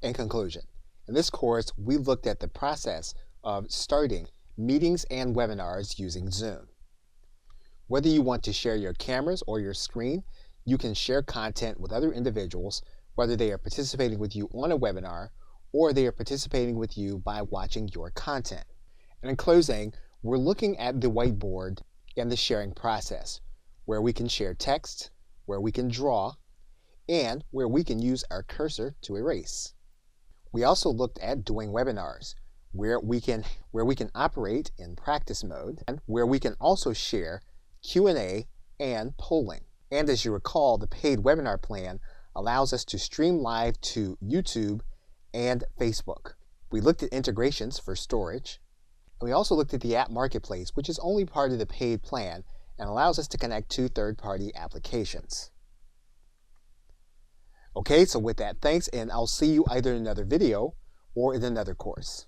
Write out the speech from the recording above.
In conclusion, in this course, we looked at the process of starting meetings and webinars using Zoom. Whether you want to share your cameras or your screen, you can share content with other individuals, whether they are participating with you on a webinar or they are participating with you by watching your content. And in closing, we're looking at the whiteboard and the sharing process, where we can share text, where we can draw, and where we can use our cursor to erase. We also looked at doing webinars, where we can operate in practice mode, and where we can also share Q&A and polling. And as you recall, the paid webinar plan allows us to stream live to YouTube and Facebook. We looked at integrations for storage, and we also looked at the app marketplace, which is only part of the paid plan and allows us to connect to third-party applications. Okay, so with that, thanks, and I'll see you either in another video or in another course.